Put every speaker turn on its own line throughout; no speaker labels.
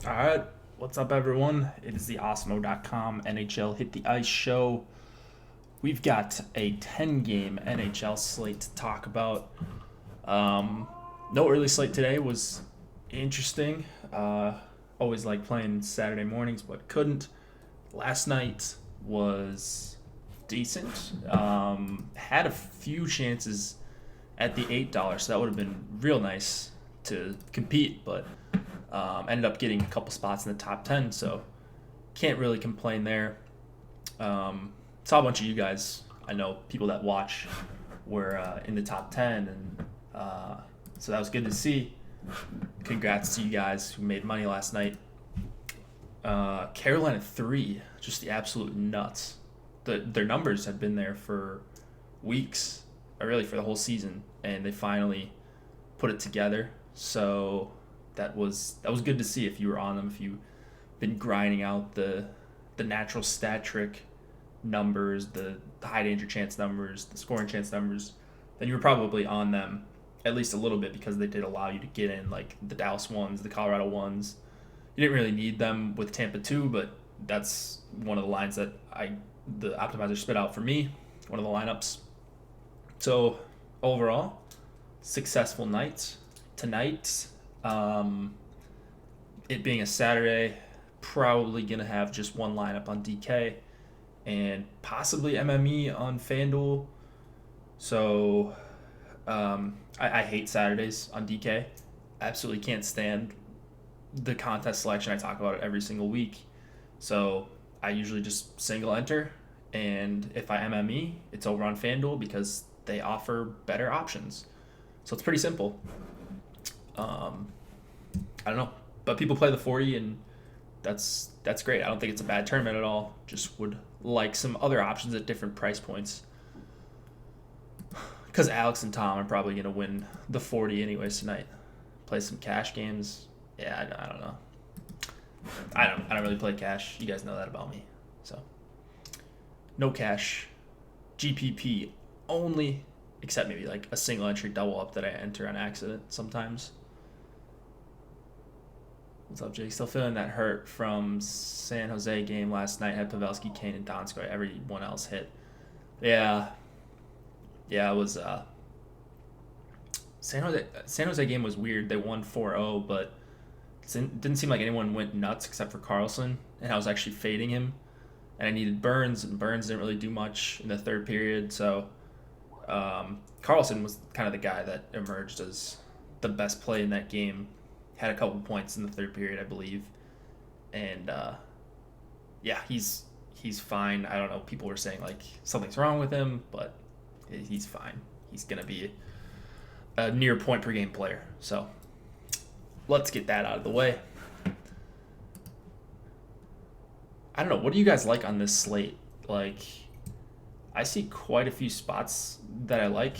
All right, what's up, everyone? It is the Osmo.com NHL Hit the Ice show. We've got a 10-game NHL slate to talk about. No early slate today was interesting. Always like playing Saturday mornings, but couldn't. Last night was decent. Had a few chances at the $8, so that would have been real nice to compete, but ended up getting a couple spots in the top 10, so can't really complain there. Saw a bunch of you guys, I know people that watch, were in the top 10, and so that was good to see. Congrats to you guys who made money last night. Carolina 3, just the absolute nuts. Their numbers have been there for weeks, or really for the whole season, and they finally put it together. So that was good to see if you were on them, if you've been grinding out the natural stat trick numbers, the high danger chance numbers, the scoring chance numbers, then you were probably on them at least a little bit, because they did allow you to get in, like the Dallas ones, the Colorado ones. You didn't really need them with Tampa 2, but that's one of the lines that the optimizer spit out for me, one of the lineups. So overall, successful night. Tonight, it being a Saturday, probably going to have just one lineup on DK and possibly MME on FanDuel. So I hate Saturdays on DK. Absolutely can't stand the contest selection. I talk about it every single week. So I usually just single enter, and if I MME, it's over on FanDuel because they offer better options. So it's pretty simple. I don't know, but people play the 40, and that's great. I don't think it's a bad tournament at all. Just would like some other options at different price points, because Alex and Tom are probably going to win the 40 anyways tonight. Play some cash games. Yeah, I don't know. I don't really play cash. You guys know that about me. So no cash, GPP only, except maybe like a single entry double up that I enter on accident sometimes. What's up, Jake? Still feeling that hurt from San Jose game last night. Had Pavelski, Kane, and Donskoy. Everyone else hit. Yeah, it was San Jose game was weird. They won 4-0, but it didn't seem like anyone went nuts except for Carlson, and I was actually fading him, and I needed Burns, and Burns didn't really do much in the third period. So Carlson was kind of the guy that emerged as the best play in that game. Had a couple points in the third period, I believe, and yeah, he's fine. I don't know. People were saying like something's wrong with him, but he's fine. He's gonna be a near point per game player. So let's get that out of the way. I don't know. What do you guys like on this slate? Like, I see quite a few spots that I like,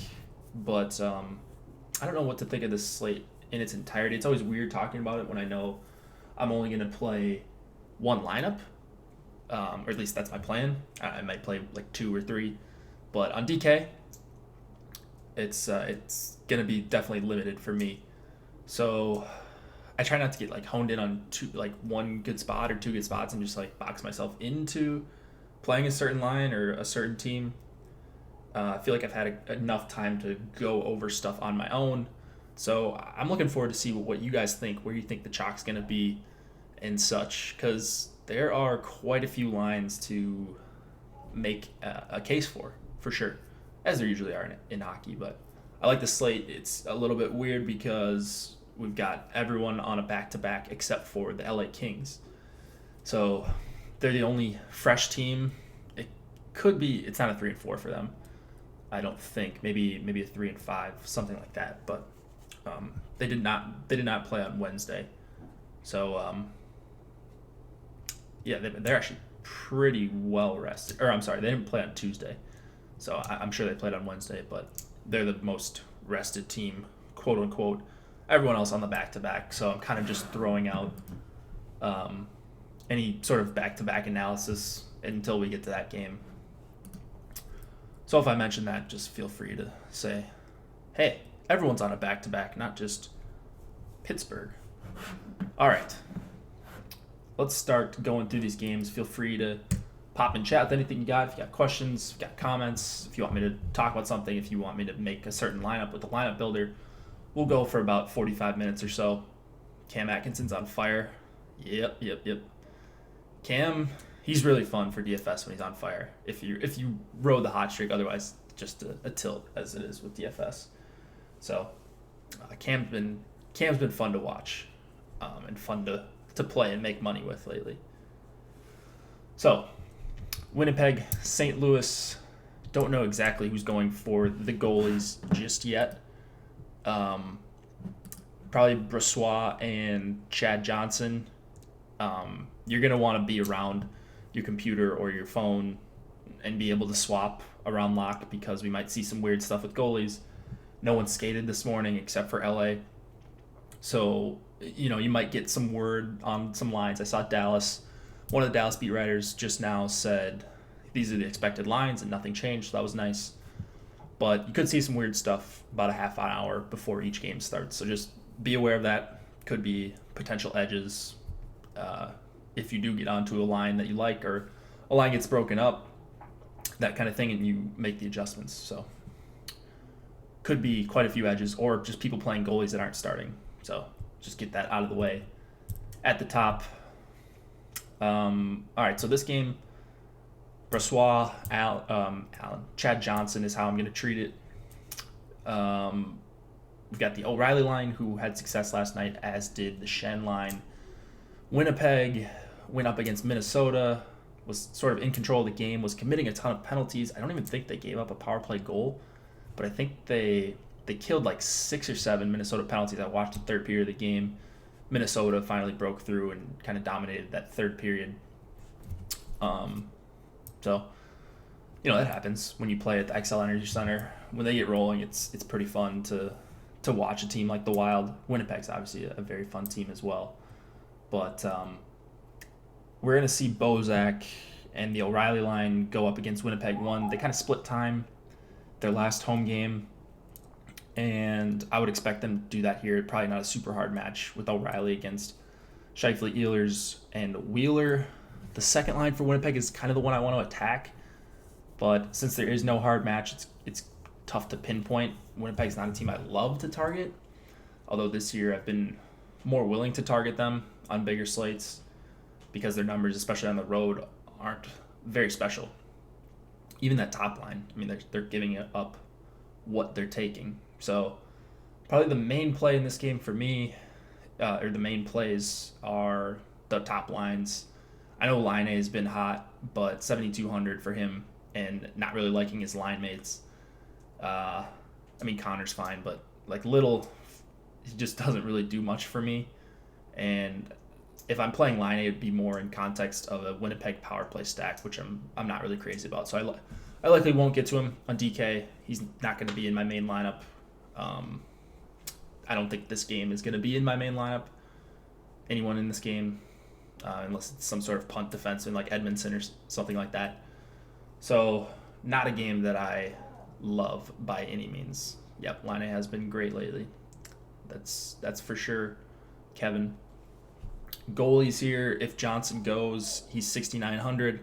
but I don't know what to think of this slate in its entirety. It's always weird talking about it when I know I'm only going to play one lineup, or at least that's my plan. I might play like 2 or 3, but on DK, it's going to be definitely limited for me. So I try not to get like honed in on one good spot or 2 good spots and just like box myself into playing a certain line or a certain team. I feel like I've had enough time to go over stuff on my own. So I'm looking forward to see what you guys think, where you think the chalk's going to be and such, because there are quite a few lines to make a case for sure, as there usually are in hockey. But I like the slate. It's a little bit weird because we've got everyone on a back-to-back except for the LA Kings. So they're the only fresh team. It could be, it's not a 3 and 4 for them, I don't think. Maybe a 3 and 5, something like that. But they did not play on Wednesday, so yeah, they're actually pretty well rested. Or I'm sorry, they didn't play on Tuesday, so I'm sure they played on Wednesday. But they're the most rested team, quote unquote. Everyone else on the back to back. So I'm kind of just throwing out any sort of back to back analysis until we get to that game. So if I mention that, just feel free to say, hey, everyone's on a back-to-back, not just Pittsburgh. All right. let's start going through these games. Feel free to pop in chat with anything you got. If you got questions, if you got comments, if you want me to talk about something, if you want me to make a certain lineup with the lineup builder, we'll go for about 45 minutes or so. Cam Atkinson's on fire. Yep. Cam, he's really fun for DFS when he's on fire. If you rode the hot streak, otherwise just a tilt as it is with DFS. So Cam's been fun to watch, and fun to play and make money with lately. So Winnipeg, St. Louis, don't know exactly who's going for the goalies just yet. Probably Brossoit and Chad Johnson. You're going to want to be around your computer or your phone and be able to swap around lock, because we might see some weird stuff with goalies. No one skated this morning except for LA. So, you might get some word on some lines. I saw Dallas. One of the Dallas beat writers just now said these are the expected lines and nothing changed. So that was nice. But you could see some weird stuff about a half an hour before each game starts. So just be aware of that. Could be potential edges if you do get onto a line that you like, or a line gets broken up, that kind of thing, and you make the adjustments. So could be quite a few edges, or just people playing goalies that aren't starting. So just get that out of the way at the top. All right, so this game, Brossoit, Chad Johnson is how I'm going to treat it. We've got the O'Reilly line, who had success last night, as did the Shen line. Winnipeg went up against Minnesota, was sort of in control of the game, was committing a ton of penalties. I don't even think they gave up a power play goal, but I think they killed like 6 or 7 Minnesota penalties. I watched the third period of the game. Minnesota finally broke through and kind of dominated that third period. So, that happens when you play at the XL Energy Center. When they get rolling, it's pretty fun to watch a team like the Wild. Winnipeg's obviously a very fun team as well. But we're going to see Bozak and the O'Reilly line go up against Winnipeg. They kind of split time their last home game, and I would expect them to do that here. Probably not a super hard match with O'Reilly against Scheifele, Ehlers, and Wheeler. The second line for Winnipeg is kind of the one I want to attack, but since there is no hard match, it's tough to pinpoint. Winnipeg's not a team I love to target, although this year I've been more willing to target them on bigger slates because their numbers, especially on the road, aren't very special. Even that top line, they're giving it up what they're taking. So probably the main play in this game for me, or the main plays, are the top lines. I know Laine has been hot, but 7,200 for him, and not really liking his line mates. Connor's fine, but Little, he just doesn't really do much for me. And if I'm playing Laine, it would be more in context of a Winnipeg power play stack, which I'm not really crazy about. So I likely won't get to him on DK. He's not going to be in my main lineup. I don't think this game is going to be in my main lineup. Anyone in this game, unless it's some sort of punt defenseman like Edmondson or something like that. So not a game that I love by any means. Yep, Laine has been great lately. That's for sure. Kevin. Goalies here, if Johnson goes, he's 6,900,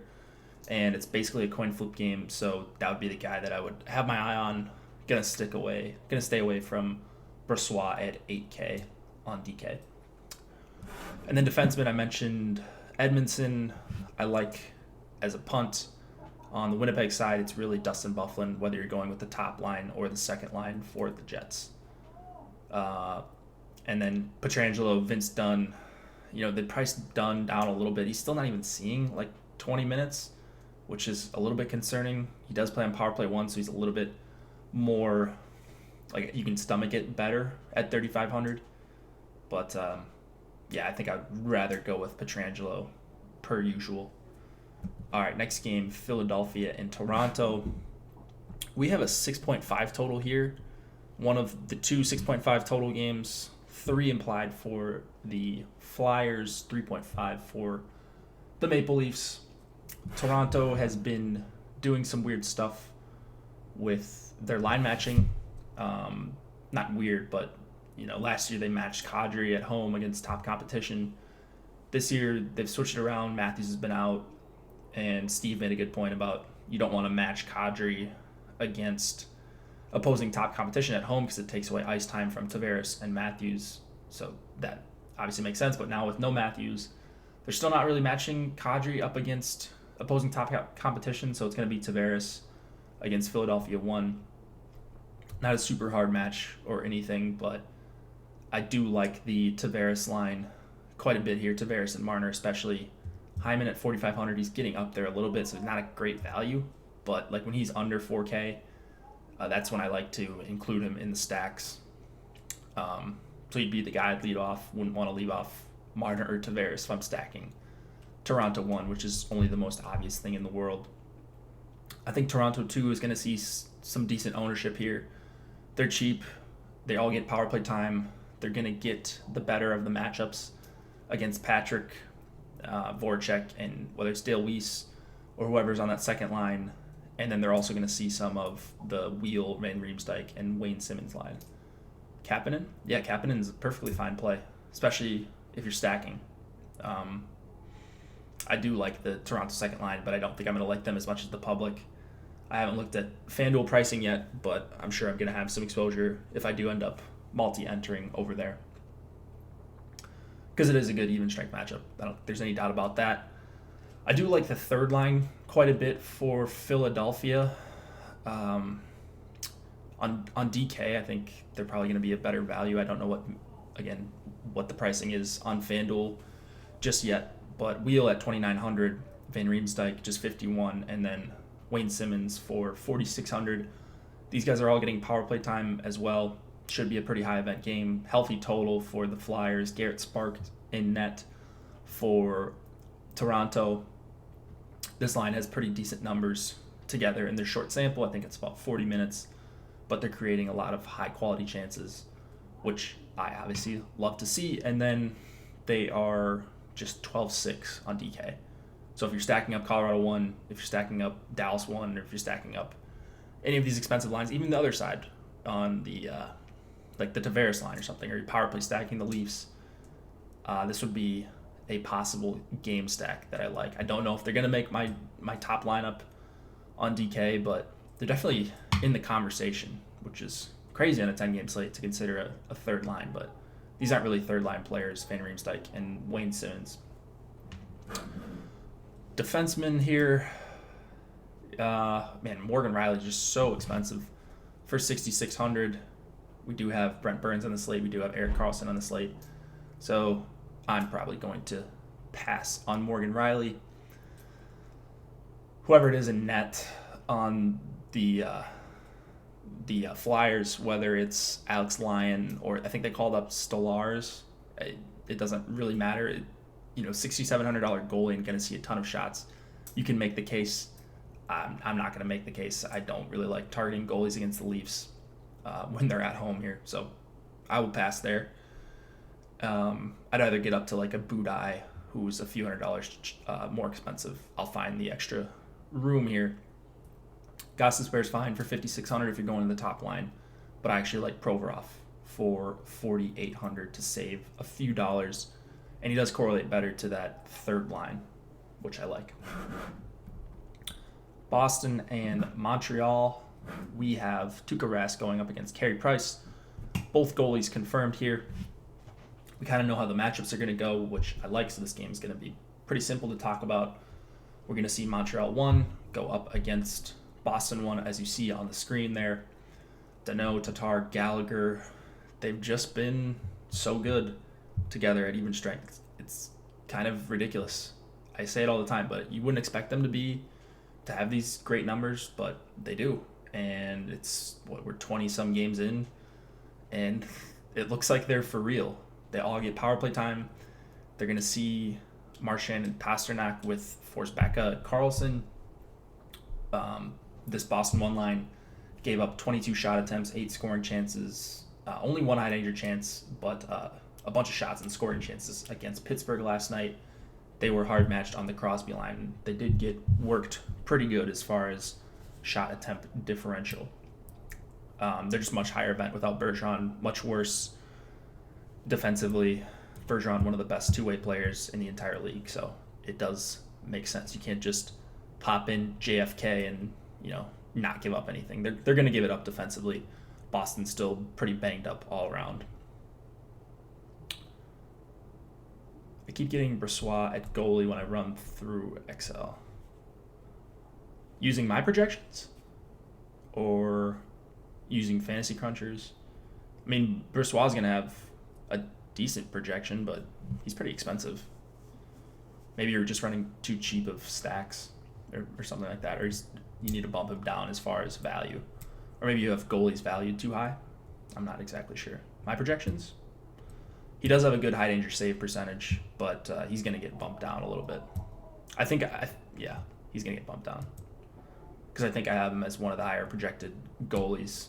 and it's basically a coin flip game, so that would be the guy that I would have my eye on. Gonna stay away from Brossoit at 8K on DK. And then defenseman, I mentioned Edmondson. I like as a punt. On the Winnipeg side, it's really Dustin Byfuglien, whether you're going with the top line or the second line for the Jets. And then Pietrangelo, Vince Dunn. They priced Dunn down a little bit. He's still not even seeing 20 minutes, which is a little bit concerning. He does play on power play 1, so he's a little bit more, you can stomach it better at 3,500. But, I think I'd rather go with Pietrangelo per usual. All right, next game, Philadelphia and Toronto. We have a 6.5 total here. One of the 2 6.5 total games, 3 implied for the Flyers, 3.5 for the Maple Leafs. Toronto has been doing some weird stuff with their line matching. Not weird, but last year they matched Kadri at home against top competition, This year, they've switched it around. Matthews has been out, and Steve made a good point about you don't want to match Kadri against opposing top competition at home because it takes away ice time from Tavares and Matthews. So that obviously makes sense. But now with no Matthews, they're still not really matching Kadri up against opposing top competition. So it's going to be Tavares against Philadelphia 1. Not a super hard match or anything, but I do like the Tavares line quite a bit here. Tavares and Marner especially. Hyman at 4,500, he's getting up there a little bit, so it's not a great value. But like when he's under 4K, that's when I like to include him in the stacks. So he'd be the guy I'd lead off. Wouldn't want to leave off Marner or Tavares if I'm stacking Toronto 1, which is only the most obvious thing in the world. I think Toronto 2 is going to see some decent ownership here. They're cheap. They all get power play time. They're going to get the better of the matchups against Patrick, Voracek, and whether it's Dale Weiss or whoever's on that second line. And then they're also going to see some of the Wheel, Van Riemsdyk, and Wayne Simmons line. Kapanen? Yeah, Kapanen's a perfectly fine play, especially if you're stacking. I do like the Toronto second line, but I don't think I'm going to like them as much as the public. I haven't looked at FanDuel pricing yet, but I'm sure I'm going to have some exposure if I do end up multi-entering over there. Because it is a good even strength matchup. I don't think there's any doubt about that. I do like the third line quite a bit for Philadelphia. On DK, I think they're probably going to be a better value. I don't know what the pricing is on FanDuel just yet, but Wheel at 2,900, Van Riemsdyk just 51, and then Wayne Simmons for 4,600. These guys are all getting power play time as well. Should be a pretty high event game. Healthy total for the Flyers. Garrett Spark in net for Toronto. This line has pretty decent numbers together in their short sample. I think it's about 40 minutes, but they're creating a lot of high quality chances, which I obviously love to see. And then they are just 12-6 on DK. So if you're stacking up Colorado 1, if you're stacking up Dallas 1, or if you're stacking up any of these expensive lines, even the other side on the like the Tavares line or something, or you're power play stacking the Leafs, this would be a possible game stack that I like. I don't know if they're going to make my top lineup on DK, but they're definitely in the conversation, which is crazy on a 10-game slate to consider a third line, but these aren't really third-line players, Van Riemsdyk and Wayne Simmons. Defenseman here, Morgan Riley is just so expensive for 6,600. We do have Brent Burns on the slate. We do have Erik Karlsson on the slate. So I'm probably going to pass on Morgan Riley. Whoever it is in net on the Flyers, whether it's Alex Lyon or I think they called up Stolarz, it doesn't really matter. $6,700 goalie and going to see a ton of shots. You can make the case. I'm not going to make the case. I don't really like targeting goalies against the Leafs when they're at home here, so I will pass there. I'd either get up to like a Budai, who's a few $100 more expensive. I'll find the extra room here. Gostisbehere's fine for 5,600 if you're going to the top line, but I actually like Provorov for 4,800 to save a few dollars, and he does correlate better to that third line, which I like. Boston and Montreal, we have Tuukka Rask going up against Carey Price. Both goalies confirmed here. We kind of know how the matchups are going to go, which I like, so this game is going to be pretty simple to talk about. We're going to see Montreal 1 go up against Boston 1, as you see on the screen there. Danault, Tatar, Gallagher, they've just been so good together at even strength. It's kind of ridiculous. I say it all the time, but you wouldn't expect them to have these great numbers, but they do. And it's we're 20-some games in, and it looks like they're for real. They all get power play time. They're going to see Marchand and Pasternak with Forsbacka, Karlsson. This Boston 1 line gave up 22 shot attempts, 8 scoring chances, only one high danger chance, but a bunch of shots and scoring chances against Pittsburgh last night. They were hard matched on the Crosby line. They did get worked pretty good as far as shot attempt differential. They're just much higher event without Bergeron, much worse defensively Bergeron, one of the best two-way players in the entire league, so it does make sense. You can't just pop in JFK and, not give up anything. They're going to give it up defensively. Boston's still pretty banged up all around. I keep getting Brossoit at goalie when I run through Excel. Using my projections or using fantasy crunchers? I mean, Brossoit is going to have a decent projection, but he's pretty expensive. Maybe you're just running too cheap of stacks or something like that, or you need to bump him down as far as value. Or maybe you have goalies valued too high. I'm not exactly sure. My projections? He does have a good high danger save percentage, but he's going to get bumped down a little bit. He's going to get bumped down. Because I think I have him as one of the higher projected goalies.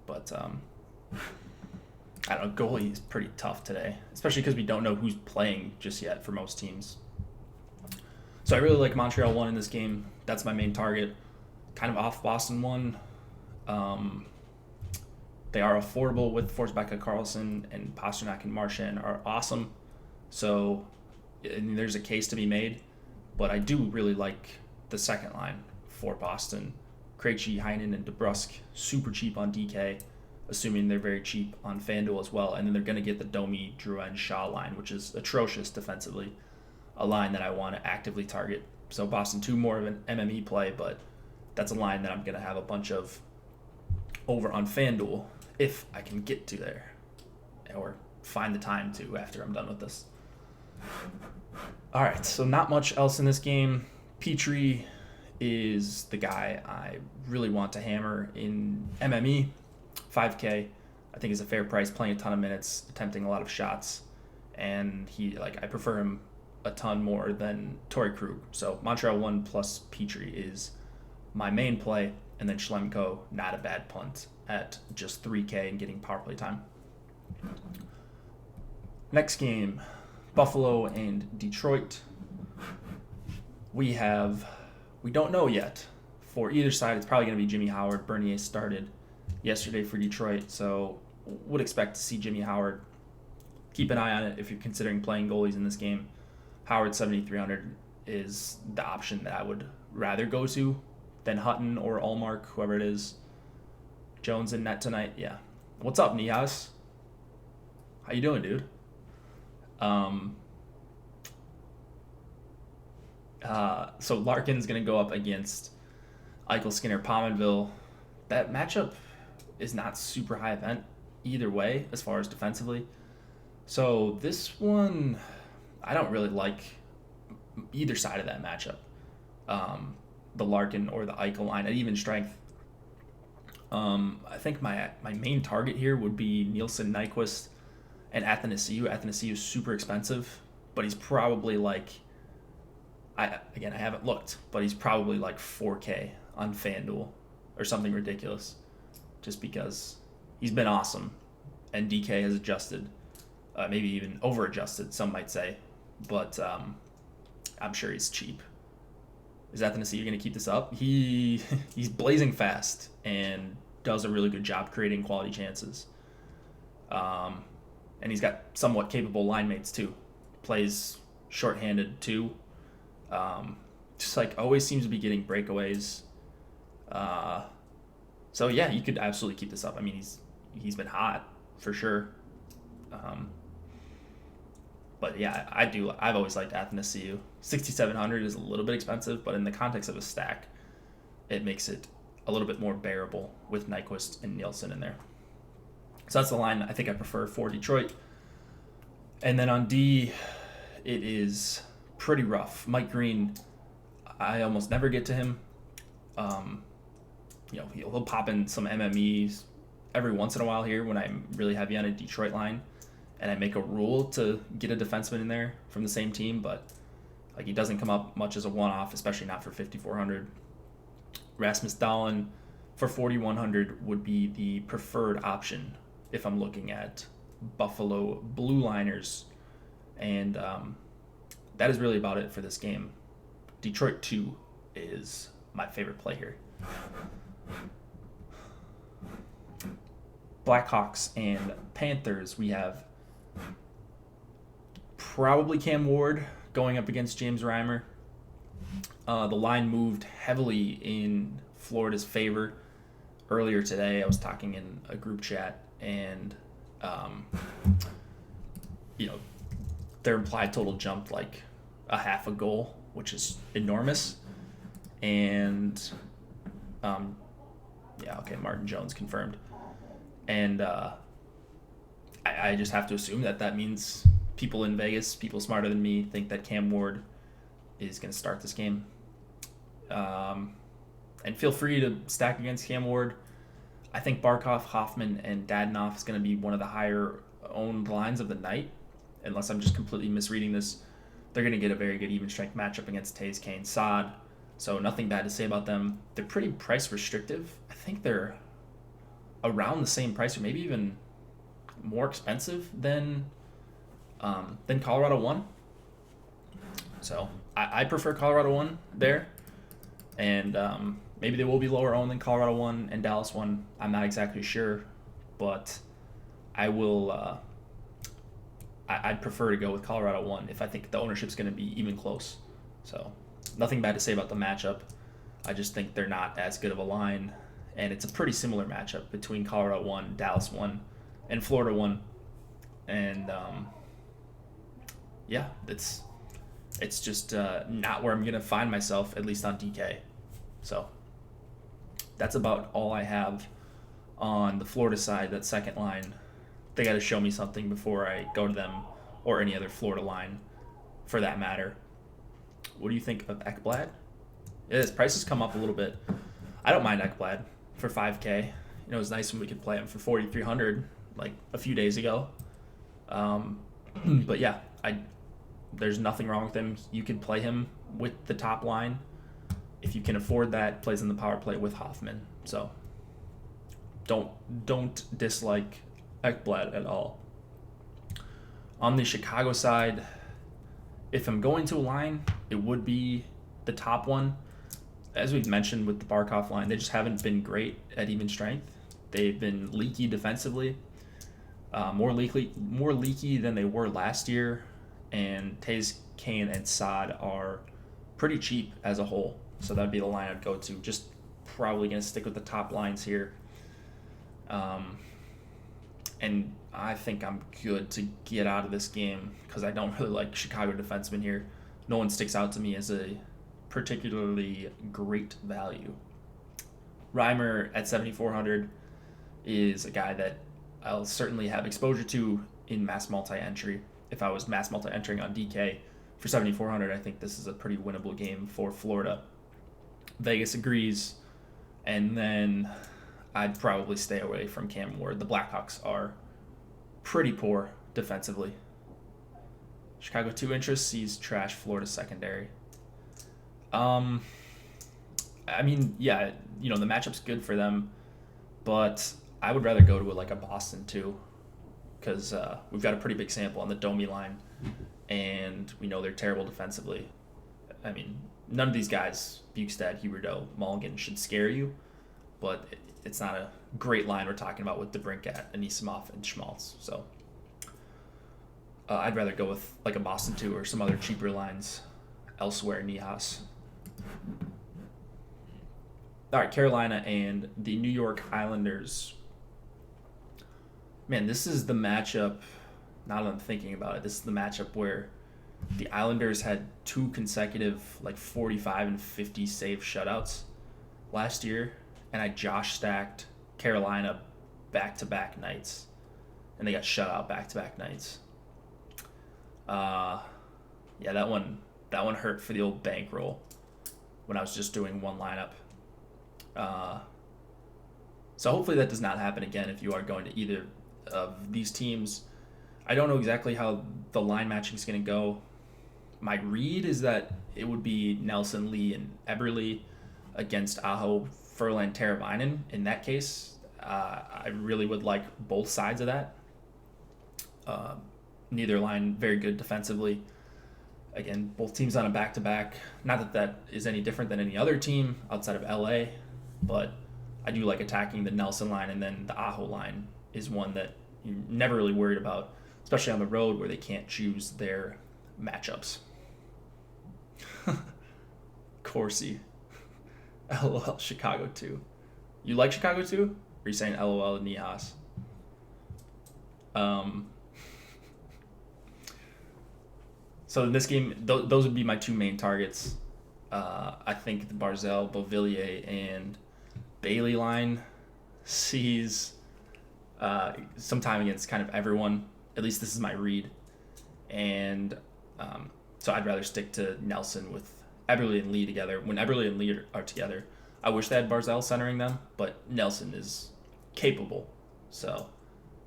But, I don't know, goalie is pretty tough today, especially because we don't know who's playing just yet for most teams. So I really like Montreal 1 in this game. That's my main target. Kind of off Boston 1. They are affordable with Forsberg, Carlson, and Pastrnak and Marchand are awesome. So there's a case to be made. But I do really like the second line for Boston. Krejci, Heinen, and DeBrusk, super cheap on DK, assuming they're very cheap on FanDuel as well. And then they're going to get the Domi, Drouin, Shaw line, which is atrocious defensively, a line that I want to actively target. So Boston 2, more of an MME play, but that's a line that I'm going to have a bunch of over on FanDuel if I can get to there or find the time to after I'm done with this. All right, so not much else in this game. Petrie is the guy I really want to hammer in MME. 5K, I think is a fair price, playing a ton of minutes, attempting a lot of shots, and I prefer him a ton more than Torrey Krug. So Montreal 1 plus Petrie is my main play, and then Schlemko, not a bad punt at just 3K and getting power play time. Next game, Buffalo and Detroit. We don't know yet. For either side, it's probably going to be Jimmy Howard. Bernier started yesterday for Detroit, so would expect to see Jimmy Howard. Keep an eye on it if you're considering playing goalies in this game. Howard 7,300 is the option that I would rather go to than Hutton or Allmark, whoever it is. Jones in net tonight, yeah. What's up, Nihas? How you doing, dude? So Larkin's going to go up against Eichel, Skinner, Pominville. That matchup is not super high event either way as far as defensively. So this one, I don't really like either side of that matchup. The Larkin or the Eichel line at even strength. I think my main target here would be Nielsen, Nyquist, and Athanasiou. Athanasiou is super expensive, but he's probably I haven't looked, but he's probably 4K on FanDuel or something ridiculous, just because he's been awesome, and DK has adjusted, maybe even over-adjusted, some might say, but I'm sure he's cheap. Is Athanasiou going to keep this up? He's blazing fast and does a really good job creating quality chances. And he's got somewhat capable line mates too. Plays shorthanded too. Just always seems to be getting breakaways. So yeah, you could absolutely keep this up. I mean, he's been hot for sure. But yeah, I've always liked Athanasiou. 6,700 is a little bit expensive, but in the context of a stack, it makes it a little bit more bearable with Nyquist and Nielsen in there. So that's the line I think I prefer for Detroit. And then on D, it is pretty rough. Mike Green, I almost never get to him. He'll pop in some MMEs every once in a while here when I'm really heavy on a Detroit line, and I make a rule to get a defenseman in there from the same team, but he doesn't come up much as a one-off, especially not for 5,400. Rasmus Dahlin for 4,100 would be the preferred option if I'm looking at Buffalo blue liners, and that is really about it for this game. Detroit 2 is my favorite play here. Blackhawks and Panthers, we have probably Cam Ward going up against James Reimer. The line moved heavily in Florida's favor earlier today. I was talking in a group chat, and their implied total jumped like a half a goal, which is enormous. And Martin Jones confirmed. And I just have to assume that means people in Vegas, people smarter than me, think that Cam Ward is going to start this game. And feel free to stack against Cam Ward. I think Barkov, Hoffman, and Dadonov is going to be one of the higher owned lines of the night. Unless I'm just completely misreading this, they're going to get a very good even strength matchup against Taves, Kane, Saad. So nothing bad to say about them. They're pretty price restrictive. I think they're around the same price, or maybe even more expensive than Colorado 1. So I prefer Colorado 1 there. And maybe they will be lower owned than Colorado 1 and Dallas 1. I'm not exactly sure. But I will... I'd prefer to go with Colorado 1 if I think the ownership's going to be even close. So nothing bad to say about the matchup. I just think they're not as good of a line. And it's a pretty similar matchup between Colorado 1, Dallas 1, and Florida 1. And it's just not where I'm going to find myself, at least on DK. So that's about all I have on the Florida side, that second line. They got to show me something before I go to them, or any other Florida line for that matter. What do you think of Ekblad? His prices come up a little bit. I don't mind Ekblad for 5K. It was nice when we could play him for 4,300 like a few days ago. But yeah, there's nothing wrong with him. You can play him with the top line. If you can afford that, plays in the power play with Hoffman. So don't dislike Ekblad at all. On the Chicago side, if I'm going to a line, it would be the top one. As we've mentioned with the Barkov line, they just haven't been great at even strength. They've been leaky defensively, more leaky than they were last year. And Taves, Kane, and Saad are pretty cheap as a whole. So that'd be the line I'd go to. Just probably going to stick with the top lines here. And I think I'm good to get out of this game because I don't really like Chicago defensemen here. No one sticks out to me as a particularly great value. Reimer at 7,400 is a guy that I'll certainly have exposure to in mass multi-entry. If I was mass multi-entering on DK for 7,400, I think this is a pretty winnable game for Florida. Vegas agrees, and then I'd probably stay away from Cam Ward. The Blackhawks are pretty poor defensively. Chicago 2 interest sees trash Florida secondary. The matchup's good for them, but I would rather go to a Boston 2 because we've got a pretty big sample on the Domi line, and we know they're terrible defensively. I mean, none of these guys, Bukestad, Huberdeau, Mulligan, should scare you, but it's not a great line we're talking about with DeBrincat, Anisimov, and Schmaltz. So I'd rather go with a Boston 2 or some other cheaper lines elsewhere, Nihas. All right, Carolina and the New York Islanders. Man, this is the matchup, now that I'm thinking about it, this is the matchup where the Islanders had 2 consecutive 45 and 50 save shutouts last year, and I Josh stacked Carolina back-to-back nights, and they got shut out back-to-back nights. That one hurt for the old bankroll when I was just doing one lineup. So hopefully that does not happen again if you are going to either of these teams. I don't know exactly how the line matching is going to go. My read is that it would be Nelson, Lee, and Eberle against Aho, Furlan, Teravainen. In that case, I really would like both sides of that. Neither line very good defensively. Again, both teams on a back-to-back. Not that is any different than any other team outside of LA, but I do like attacking the Nelson line, and then the Aho line is one that you're never really worried about, especially on the road where they can't choose their matchups. Corsi. LOL Chicago 2. You like Chicago 2? Or are you saying LOL Nihas? So in this game, those would be my two main targets. I think the Barzell, Beauvillier, and Bailey line sees some time against kind of everyone. At least this is my read. And so I'd rather stick to Nelson with Eberle and Lee together. When Eberle and Lee are together, I wish they had Barzell centering them, but Nelson is capable. So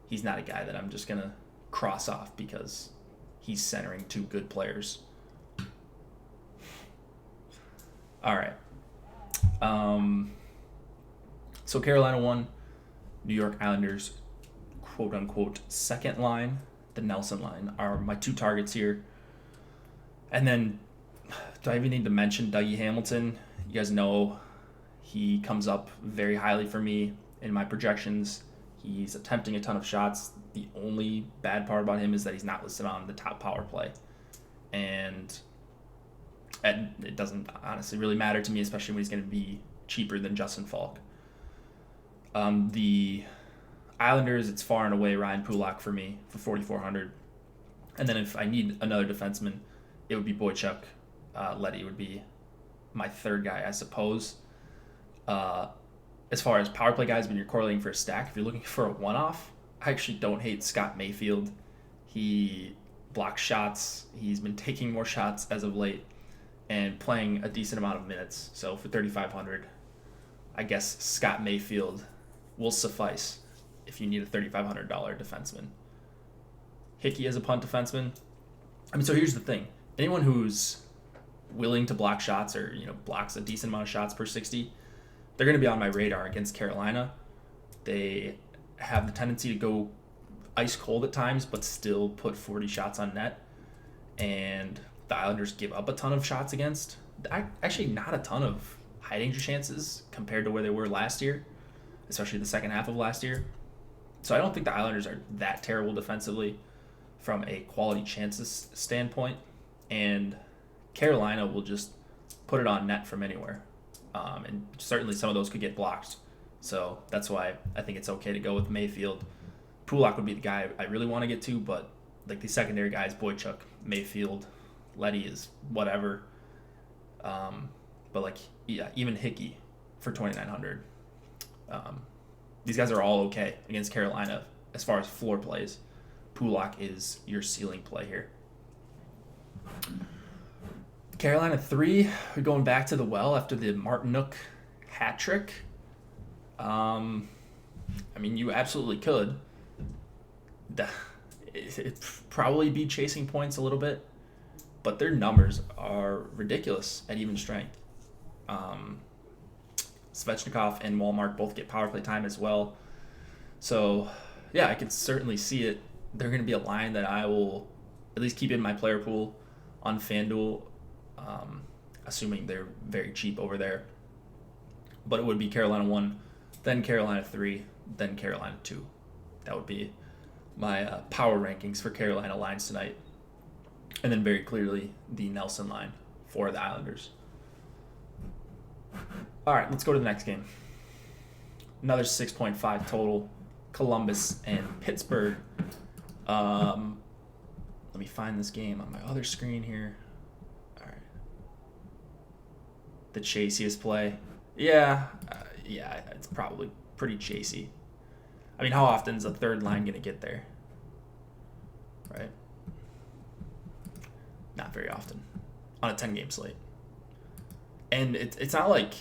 he's not a guy that I'm just going to cross off because he's centering two good players. All right. So Carolina 1, New York Islanders, quote-unquote, second line, the Nelson line, are my two targets here. And then, do I even need to mention Dougie Hamilton? You guys know he comes up very highly for me in my projections. He's attempting a ton of shots. The only bad part about him is that he's not listed on the top power play. And it doesn't honestly really matter to me, especially when he's going to be cheaper than Justin Falk. The Islanders, it's far and away Ryan Pulock for me for 4,400. And then if I need another defenseman, it would be Boychuk. Letty would be my third guy, I suppose. As far as power play guys, when you're correlating for a stack, if you're looking for a one-off, I actually don't hate Scott Mayfield. He blocks shots. He's been taking more shots as of late and playing a decent amount of minutes. So for 3,500, I guess Scott Mayfield will suffice if you need a $3,500 defenseman. Hickey as a punt defenseman. I mean, so here's the thing. Anyone who's willing to block shots or, blocks a decent amount of shots per 60, they're going to be on my radar against Carolina. They have the tendency to go ice cold at times, but still put 40 shots on net. And the Islanders give up a ton of shots against. Actually, not a ton of high danger chances compared to where they were last year, especially the second half of last year. So I don't think the Islanders are that terrible defensively from a quality chances standpoint. And Carolina will just put it on net from anywhere. And certainly some of those could get blocked. So that's why I think it's okay to go with Mayfield. Pulock would be the guy I really want to get to, but like the secondary guys, Boychuk, Mayfield, Letty is whatever. But even Hickey for 2,900. These guys are all okay against Carolina as far as floor plays. Pulock is your ceiling play here. Carolina 3, we're going back to the well after the Martinook hat trick. You absolutely could. It'd probably be chasing points a little bit, but their numbers are ridiculous at even strength. Svechnikov and Walmart both get power play time as well. So, yeah, I could certainly see it. They're going to be a line that I will at least keep in my player pool on FanDuel, assuming they're very cheap over there. But it would be Carolina 1, then Carolina 3, then Carolina 2. That would be my power rankings for Carolina lines tonight. And then very clearly the Nelson line for the Islanders. All right, let's go to the next game. Another 6.5 total. Columbus and Pittsburgh. Let me find this game on my other screen here. All right. The chasiest play. Yeah, it's probably pretty chasey. I mean, how often is a third line going to get there? Right? Not very often on a 10-game slate. And it's not like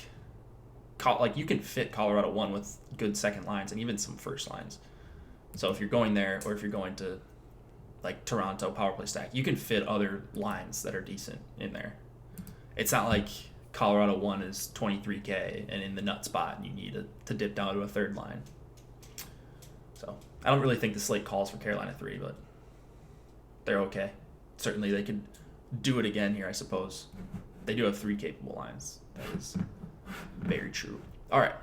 you can fit Colorado 1 with good second lines and even some first lines. So if you're going there or if you're going to like Toronto power play stack, you can fit other lines that are decent in there. It's not like Colorado 1 is 23K and in the nut spot and you need to dip down to a third line. So I don't really think the slate calls for Carolina 3, but they're okay. Certainly they could do it again here, I suppose. They do have 3 capable lines. That is very true. All right.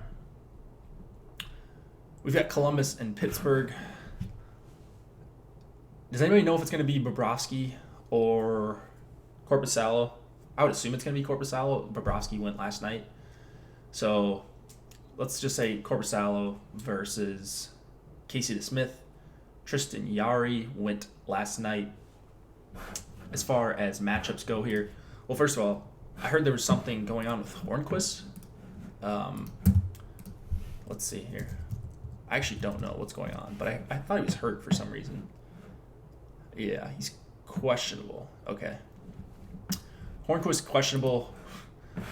We've got Columbus and Pittsburgh. Does anybody know if it's going to be Bobrovsky or Korpisalo. I would assume it's going to be Korpisalo. Bobrovsky went last night. So let's just say Korpisalo versus Casey DeSmith. Tristan Yari went last night. As far as matchups go here, well, first of all, I heard there was something going on with Hornquist. Let's see here. I actually don't know what's going on, but I thought he was hurt for some reason. Yeah, he's questionable. Okay. Hornquist questionable.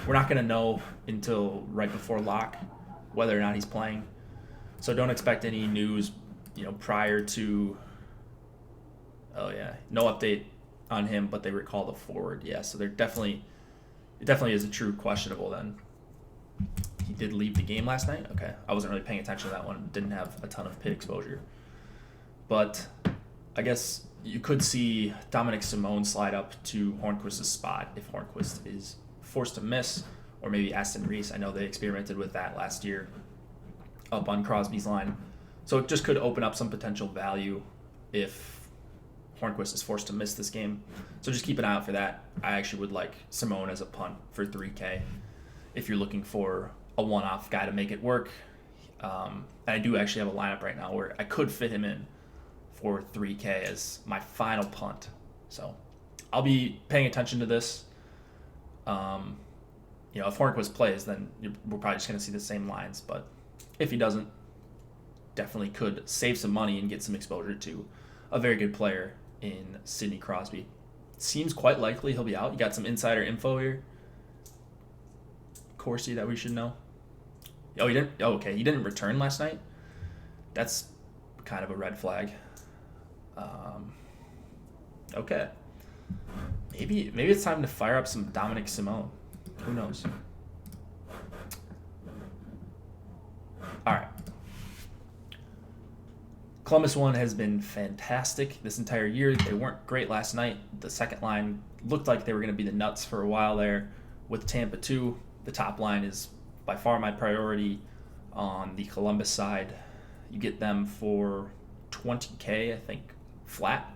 We're not going to know until right before lock whether or not he's playing. So don't expect any news, prior to. Oh yeah, no update on him, but they recall the forward. Yeah, so it definitely is a true questionable then. He did leave the game last night. Okay, I wasn't really paying attention to that one. Didn't have a ton of pit exposure, but I guess you could see Dominic Simone slide up to Hornquist's spot if Hornquist is forced to miss, or maybe Aston Reese. I know they experimented with that last year up on Crosby's line. So it just could open up some potential value if Hornquist is forced to miss this game. So just keep an eye out for that. I actually would like Simone as a punt for 3K if you're looking for a one-off guy to make it work. And I do actually have a lineup right now where I could fit him in for 3K as my final punt. So I'll be paying attention to this. If Hornquist plays, then we're probably just going to see the same lines. But if he doesn't, definitely could save some money and get some exposure to a very good player in Sidney Crosby. Seems quite likely he'll be out. You got some insider info here, Corsi, that we should know. Oh, he didn't. Oh, okay. He didn't return last night. That's kind of a red flag. Okay. Maybe it's time to fire up some Dominic Simone. Who knows? All right. Columbus one has been fantastic this entire year. They weren't great last night. The second line looked like they were going to be the nuts for a while there with Tampa 2. The top line is by far my priority on the Columbus side. You get them for 20K, I think, flat.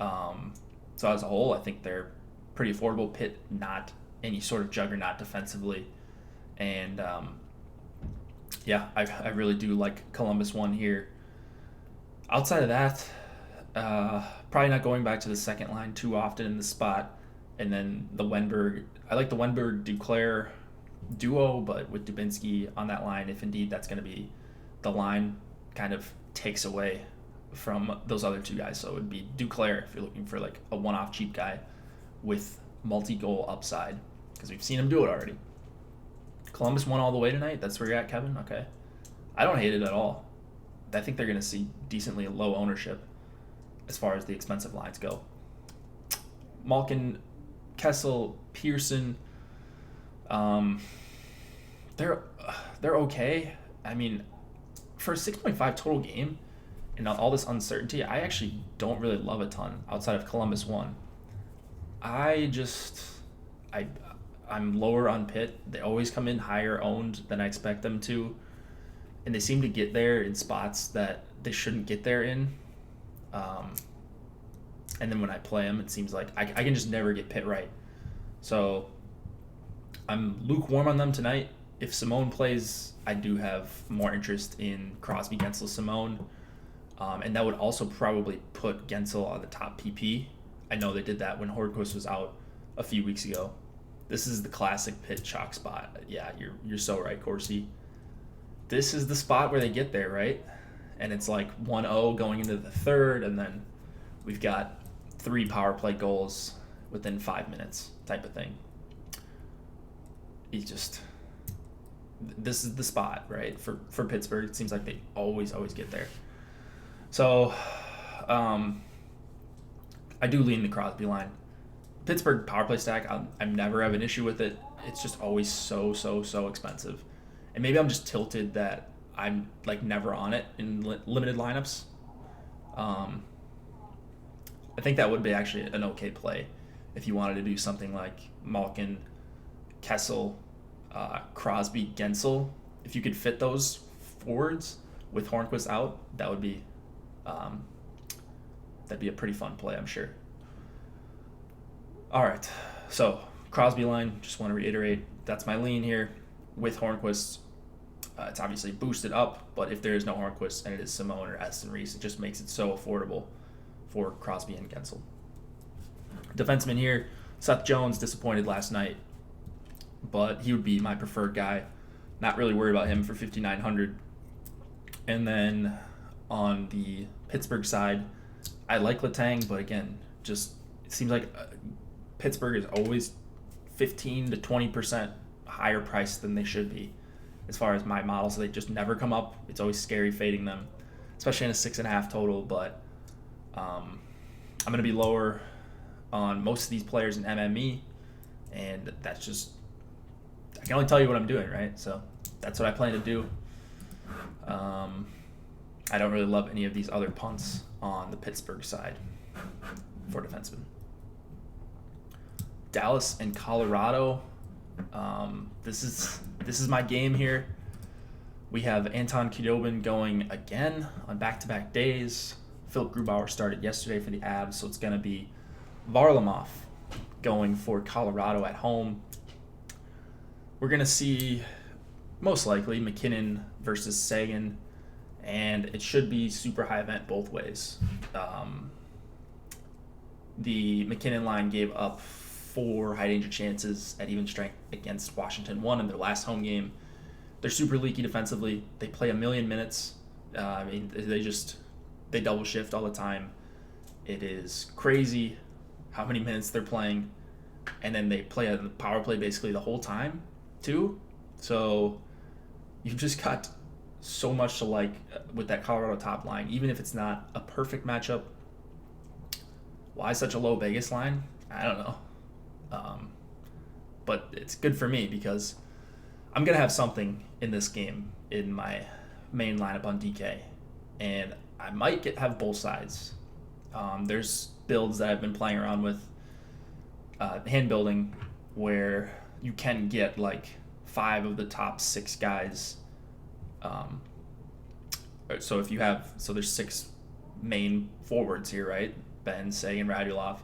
So as a whole, I think they're pretty affordable. Pitt, not any sort of juggernaut defensively. And I really do like Columbus one here. Outside of that, probably not going back to the second line too often in the spot. And then the Wenberg, I like the Wenberg-Duclair duo, but with Dubinsky on that line, if indeed that's going to be the line, kind of takes away from those other two guys. So it would be Duclair if you're looking for like a one-off cheap guy with multi-goal upside, because we've seen him do it already. Columbus won all the way tonight. That's where you're at, Kevin? Okay. I don't hate it at all. I think they're going to see decently low ownership as far as the expensive lines go. Malkin, Kessel, Pearson, they're okay. I mean, for a 6.5 total game and all this uncertainty, I actually don't really love a ton outside of Columbus 1. I'm lower on Pitt. They always come in higher owned than I expect them to, and they seem to get there in spots that they shouldn't get there in. And then when I play them, it seems like I can just never get Pitt right. So I'm lukewarm on them tonight. If Simone plays, I do have more interest in Crosby, Gensel, Simone. And that would also probably put Gensel on the top PP. I know they did that when Hornquist was out a few weeks ago. This is the classic Pitt chalk spot. Yeah, you're so right, Corsi. This is the spot where they get there, right? And it's like 1-0 going into the third, and then we've got 3 power play goals within 5 minutes type of thing. This is the spot, right? For Pittsburgh, it seems like they always get there. So, I do lean the Crosby line. Pittsburgh power play stack, I never have an issue with it. It's just always so expensive. And maybe I'm just tilted that I'm like never on it in limited lineups. I think that would be actually an okay play if you wanted to do something like Malkin, Kessel, Crosby, Gensel. If you could fit those forwards with Hornquist out, that'd be a pretty fun play, I'm sure. All right. So Crosby line, just want to reiterate, that's my lean here with Hornquist. It's obviously boosted up, but if there is no Hornquist and it is Simone or Aston Reese, it just makes it so affordable for Crosby and Gensel. Defenseman here, Seth Jones, disappointed last night, but he would be my preferred guy. Not really worried about him for 5,900. And then on the Pittsburgh side, I like Letang, but again, just it seems like Pittsburgh is always 15 to 20% higher priced than they should be as far as my model, so they just never come up. It's always scary fading them, especially in a 6.5 total, but I'm going to be lower on most of these players in MME, and that's just, I can only tell you what I'm doing, right? So that's what I plan to do. I don't really love any of these other punts on the Pittsburgh side for defensemen. Dallas and Colorado. This is my game here. We have Anton Khudobin going again on back-to-back days. Philip Grubauer started yesterday for the Avs, so it's going to be Varlamov going for Colorado at home. We're going to see, most likely, McKinnon versus Sagan, and it should be super high event both ways. The McKinnon line gave up 4 high danger chances at even strength against Washington, 1 in their last home game. They're super leaky defensively. They play 1 million minutes. They double shift all the time. It is crazy how many minutes they're playing, and then they play a power play basically the whole time too. So you've just got so much to like with that Colorado top line, even if it's not a perfect matchup. Why such a low Vegas line? I don't know. But it's good for me because I'm going to have something in this game in my main lineup on DK, and I might have both sides. There's builds that I've been playing around with, hand building, where you can get like 5 of the top 6 guys. So there's 6 main forwards here, right? Ben, Sagan, Radulov,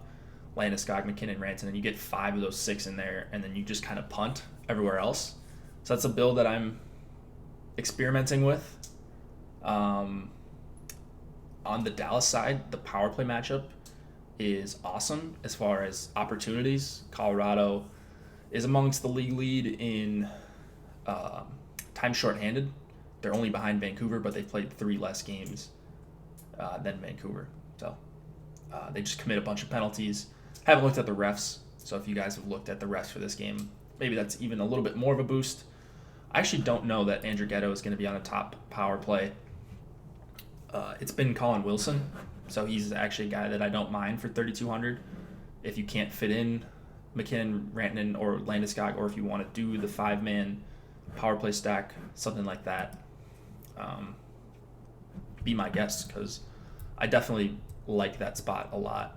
Landeskog, McKinnon, Rantanen, and you get 5 of those 6 in there, and then you just kind of punt everywhere else. So that's a build that I'm experimenting with. On the Dallas side, the power play matchup is awesome as far as opportunities. Colorado is amongst the league lead in time shorthanded. They're only behind Vancouver, but they've played 3 less games than Vancouver. So they just commit a bunch of penalties. Haven't looked at the refs, so if you guys have looked at the refs for this game, maybe that's even a little bit more of a boost. I actually don't know that Andrew Ghetto is going to be on a top power play. It's been Colin Wilson, so he's actually a guy that I don't mind for 3,200. If you can't fit in McKinnon, Rantanen, or Landeskog, or if you want to do the 5-man power play stack, something like that, be my guest, because I definitely like that spot a lot.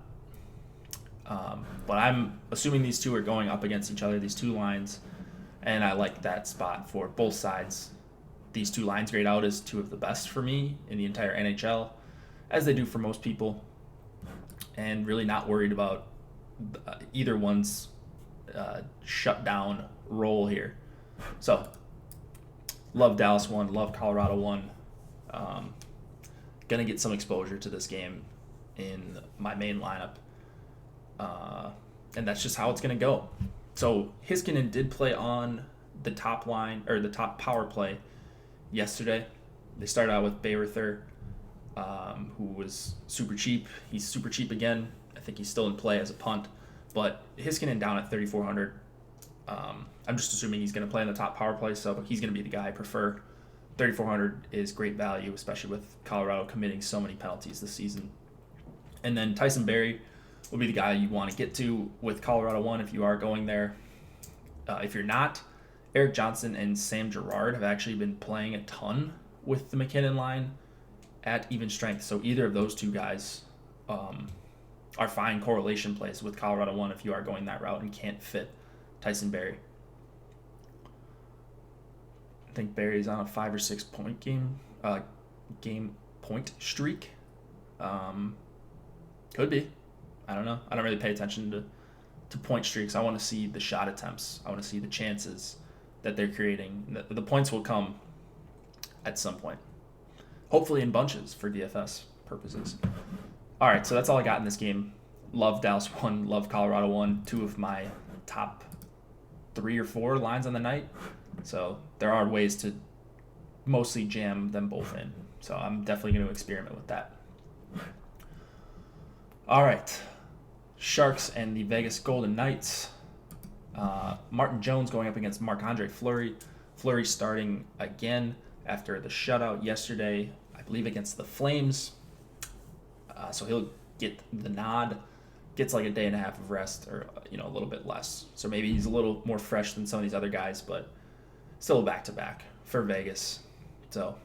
But I'm assuming these two are going up against each other, these 2 lines, and I like that spot for both sides. These 2 lines grade out as 2 of the best for me in the entire NHL, as they do for most people, and really not worried about either one's shut down role here. So, love Dallas 1, love Colorado 1. Gonna get some exposure to this game in my main lineup. And that's just how it's going to go. So Heiskanen did play on the top line, or the top power play yesterday. They started out with Bayreuther, who was super cheap. He's super cheap again. I think he's still in play as a punt. But Heiskanen down at 3,400. I'm just assuming he's going to play on the top power play, so he's going to be the guy I prefer. 3,400 is great value, especially with Colorado committing so many penalties this season. And then Tyson Barrie will be the guy you want to get to with Colorado 1 if you are going there. If you're not, Eric Johnson and Sam Girard have actually been playing a ton with the McKinnon line at even strength. So either of those 2 guys are fine correlation plays with Colorado 1 if you are going that route and can't fit Tyson Barrie. I think Barrie's on a 5 or 6 point game point streak. Could be. I don't know. I don't really pay attention to to point streaks. I want to see the shot attempts. I want to see the chances that they're creating. The points will come at some point. Hopefully in bunches for DFS purposes. All right, so that's all I got in this game. Love Dallas 1, love Colorado 1, 2 of my top 3 or 4 lines on the night. So there are ways to mostly jam them both in. So I'm definitely going to experiment with that. All right, Sharks and the Vegas Golden Knights. Martin Jones going up against Marc-Andre Fleury. Fleury starting again after the shutout yesterday, I believe against the Flames. So he'll get the nod. Gets like a day and a half of rest, or a little bit less. So maybe he's a little more fresh than some of these other guys, but still a back-to-back for Vegas. So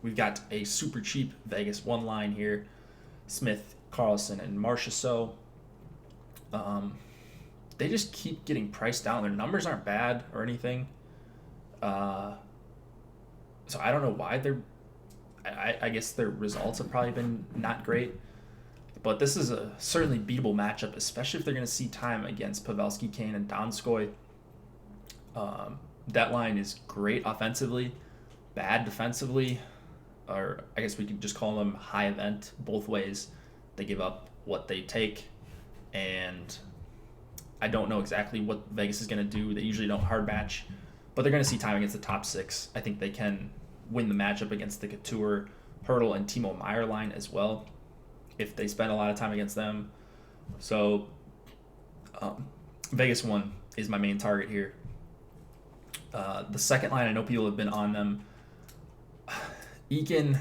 we've got a super cheap Vegas one line here. Smith, Carlson, and Marchessault. They just keep getting priced down. Their numbers aren't bad or anything. So I don't know why they're... I guess their results have probably been not great. But this is a certainly beatable matchup, especially if they're going to see time against Pavelski, Kane, and Donskoy. That line is great offensively, bad defensively, or I guess we could just call them high event both ways. They give up what they take, and I don't know exactly what Vegas is going to do. They usually don't hard match, but they're going to see time against the top 6. I think they can win the matchup against the Couture, Hurdle, and Timo Meier line as well, if they spend a lot of time against them. So Vegas 1 is my main target here. The second line, I know people have been on them. Eakin,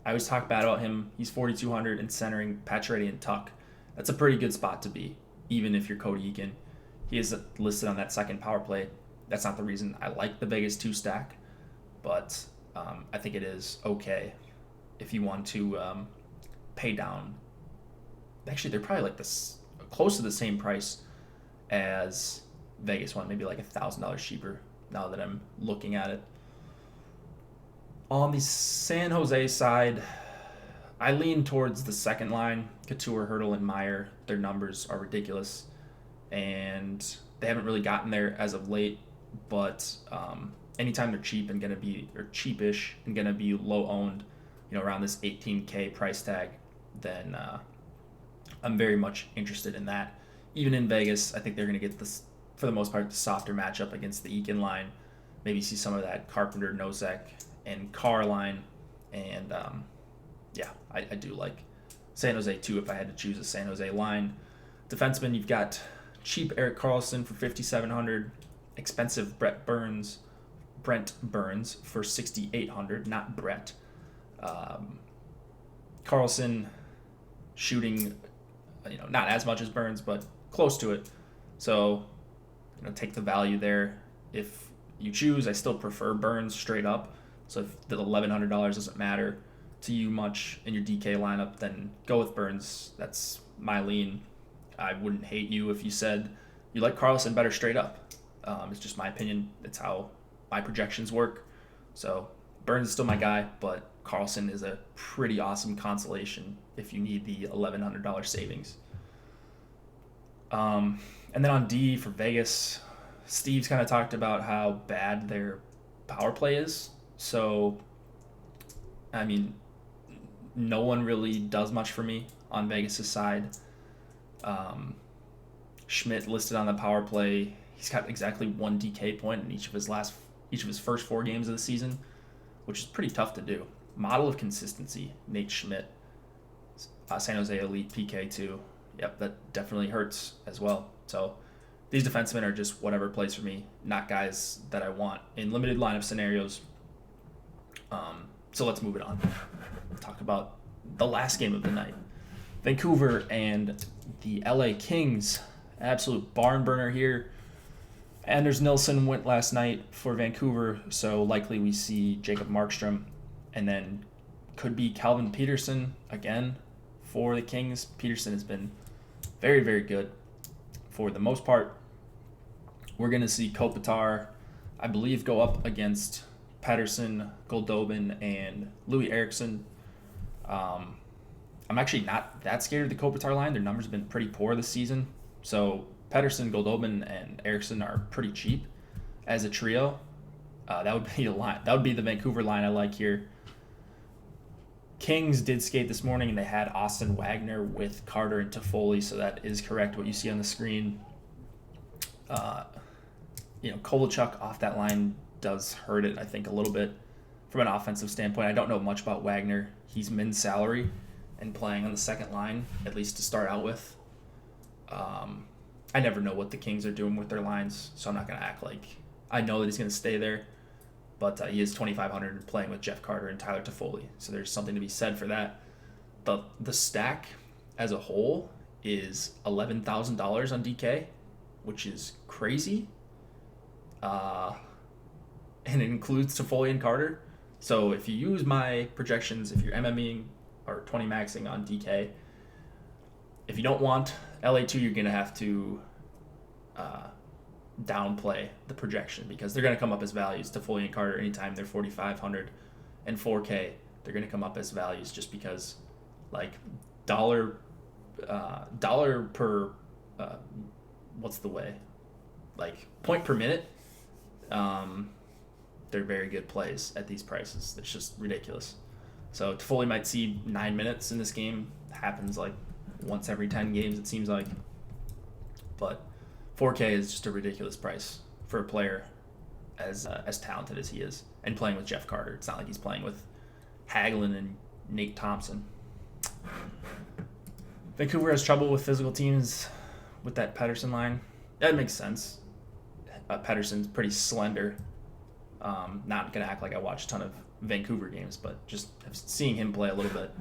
I always talk bad about him. He's 4,200 and centering Pacioretty and Tuck. That's a pretty good spot to be, even if you're Cody Eakin. He is listed on that second power play. That's not the reason I like the Vegas 2 stack, but I think it is okay if you want to pay down. Actually, they're probably like this close to the same price as Vegas 1, maybe like $1,000 cheaper now that I'm looking at it. On the San Jose side, I lean towards the second line, Couture, Hurdle, and Meier. Their numbers are ridiculous, and they haven't really gotten there as of late, but anytime they're cheap and gonna be, or cheapish and gonna be low owned, around this $18K price tag, then I'm very much interested in that. Even in Vegas, I think they're going to get this, for the most part, the softer matchup against the Eakin line. Maybe see some of that Carpenter, Nosek, and Carr line. And I do like San Jose too if I had to choose a San Jose line. Defenseman, you've got cheap Erik Karlsson for $5,700, expensive Brent Burns for $6,800, not Brett. Karlsson shooting, not as much as Burns, but close to it. So, take the value there. If you choose, I still prefer Burns straight up. So if the $1,100 doesn't matter to you much in your DK lineup, then go with Burns. That's my lean. I wouldn't hate you if you said you like Karlsson better straight up. It's just my opinion. It's how my projections work. So Burns is still my guy, but Karlsson is a pretty awesome consolation if you need the $1,100 savings. And then on D for Vegas, Steve's kind of talked about how bad their power play is. So, no one really does much for me on Vegas' side. Schmidt listed on the power play. He's got exactly 1 DK point in each of his first 4 games of the season, which is pretty tough to do. Model of consistency, Nate Schmidt, San Jose Elite PK2. Yep, that definitely hurts as well. So these defensemen are just whatever plays for me, not guys that I want in limited lineup scenarios. So let's move it on. Talk about the last game of the night. Vancouver and the LA Kings. Absolute barn burner here. Anders Nilsson went last night for Vancouver, so likely we see Jacob Markstrom, and then could be Calvin Peterson again for the Kings. Peterson has been very, very good for the most part. We're going to see Kopitar, I believe, go up against Pettersson, Goldobin, and Louis Eriksson. I'm actually not that scared of the Kopitar line. Their numbers have been pretty poor this season, so Pettersson, Goldobin, and Eriksson are pretty cheap as a trio. That would be a line. That would be the Vancouver line I like here. Kings did skate this morning, and they had Austin Wagner with Carter and Toffoli, so that is correct what you see on the screen. Kovalchuk off that line does hurt it, I think, a little bit from an offensive standpoint. I don't know much about Wagner. He's min salary and playing on the second line, at least to start out with. I never know what the Kings are doing with their lines, so I'm not going to act like I know that he's going to stay there. But he is 2,500 playing with Jeff Carter and Tyler Toffoli, so there's something to be said for that. The stack as a whole is $11,000 on DK, which is crazy. And it includes Toffoli and Carter. So if you use my projections, if you're MMEing or 20 maxing on DK, if you don't want LA2, you're going to have to downplay the projection because they're going to come up as values. Toffoli and Carter, anytime they're 4,500 and 4K, they're going to come up as values just because, like, dollar per what's the way, like, point per minute. They're very good plays at these prices. It's just ridiculous. So Toffoli might see 9 minutes in this game. Happens like once every 10 games, it seems like. But 4K is just a ridiculous price for a player as talented as he is and playing with Jeff Carter. It's not like he's playing with Hagelin and Nate Thompson. Vancouver has trouble with physical teams with that Pettersson line. That makes sense. Pettersson's pretty slender. Not going to act like I watch a ton of Vancouver games, but just seeing him play a little bit,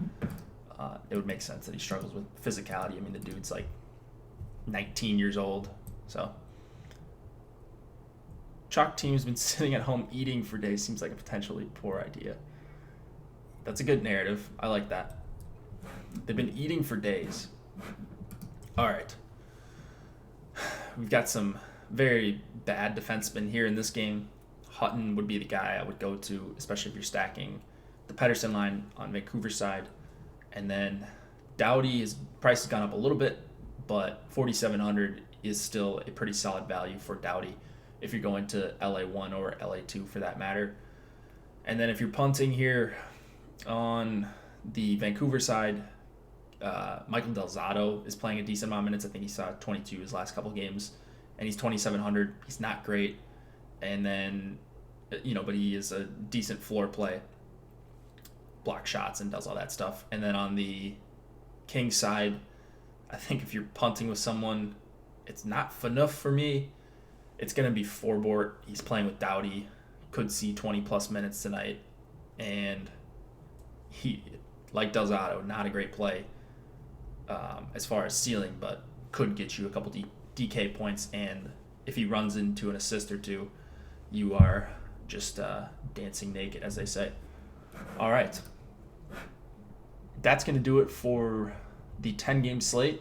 it would make sense that he struggles with physicality. I mean, the dude's like 19 years old. So, chalk team's been sitting at home eating for days seems like a potentially poor idea. That's a good narrative. I like that. They've been eating for days. All right. We've got some very bad defensemen here in this game. Hutton would be the guy I would go to, especially if you're stacking the Pettersson line on Vancouver's side. And then Doughty, his price has gone up a little bit, but 4,700 is still a pretty solid value for Doughty if you're going to LA1 or LA2 for that matter. And then if you're punting here on the Vancouver side, Michael Del Zotto is playing a decent amount of minutes. I think he saw 22 his last couple games, and he's 2,700. He's not great. And then, but he is a decent floor play, block shots and does all that stuff. And then on the Kings side, I think if you're punting with someone, it's not enough for me. It's going to be Forbort. He's playing with Doughty. Could see 20-plus minutes tonight. And he, like Del Zotto, not a great play as far as ceiling, but could get you a couple DK points. And if he runs into an assist or two, you are just dancing naked, as they say. All right. That's going to do it for the 10-game slate.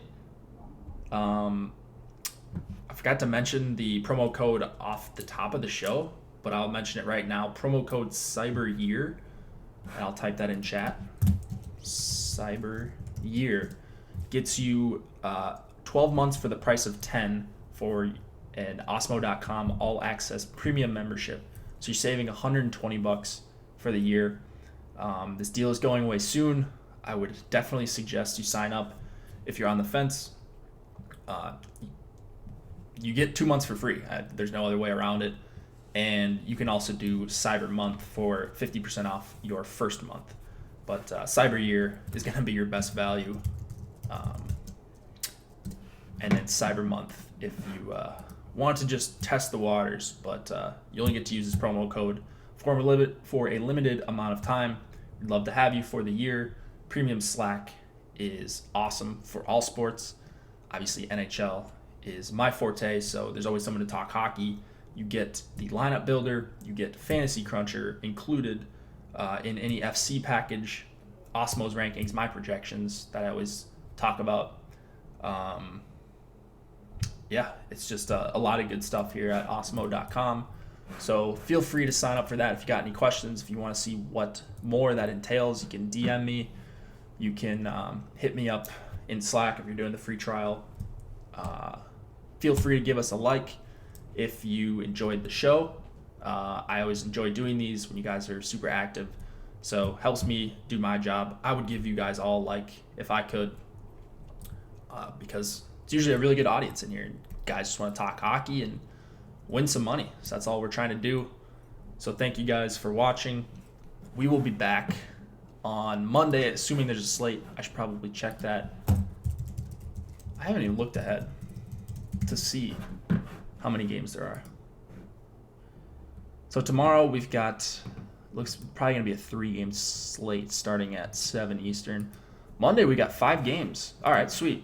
I forgot to mention the promo code off the top of the show, but I'll mention it right now. Promo code CYBERYEAR, and I'll type that in chat. CYBERYEAR gets you 12 months for the price of 10 for an Osmo.com all-access premium membership. So you're saving $120 for the year. This deal is going away soon. I would definitely suggest you sign up if you're on the fence. You get 2 months for free. There's no other way around it. And you can also do Cyber Month for 50% off your first month. But Cyber Year is going to be your best value. And then Cyber Month if you want to just test the waters. But you only get to use this promo code for a limited amount of time. We'd love to have you for the year. Premium Slack is awesome for all sports. Obviously, NHL is my forte, so there's always someone to talk hockey. You get the lineup builder, you get Fantasy Cruncher included in any FC package, Osmo's rankings, my projections that I always talk about. It's just a lot of good stuff here at Osmo.com. So feel free to sign up for that if you got any questions. If you want to see what more that entails, you can DM me. You can hit me up in Slack if you're doing the free trial. feel free to give us a like if you enjoyed the show. I always enjoy doing these when you guys are super active. So helps me do my job. I would give you guys all a like if I could, because it's usually a really good audience in here. Guys just want to talk hockey and win some money. So that's all we're trying to do. So thank you guys for watching. We will be back on Monday, assuming there's a slate. I should probably check that. I haven't even looked ahead to see how many games there are. So tomorrow we've got, looks probably going to be a 3-game slate starting at 7 Eastern. Monday we got 5 games. All right, sweet.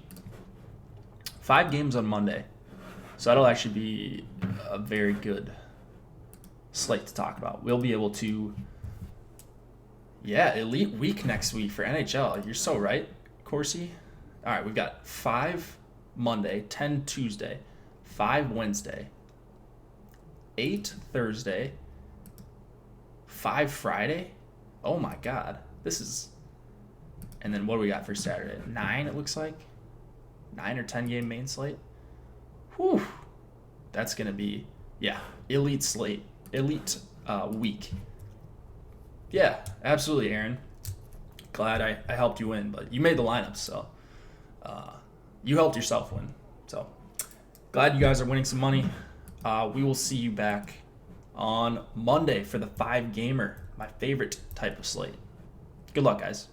5 games on Monday. So that'll actually be a very good slate to talk about. We'll be able to, elite week next week for NHL. You're so right, Corsi. All right, we've got 5 Monday, 10 Tuesday, 5 Wednesday, 8 Thursday, 5 Friday. Oh my God, this is. And then what do we got for Saturday? 9, it looks like. 9 or 10 game main slate. Whew, that's gonna be elite slate, elite week. Yeah, absolutely, Aaron. Glad I helped you win, but you made the lineup, so you helped yourself win. So glad you guys are winning some money. We will see you back on Monday for the 5-gamer, my favorite type of slate. Good luck, guys.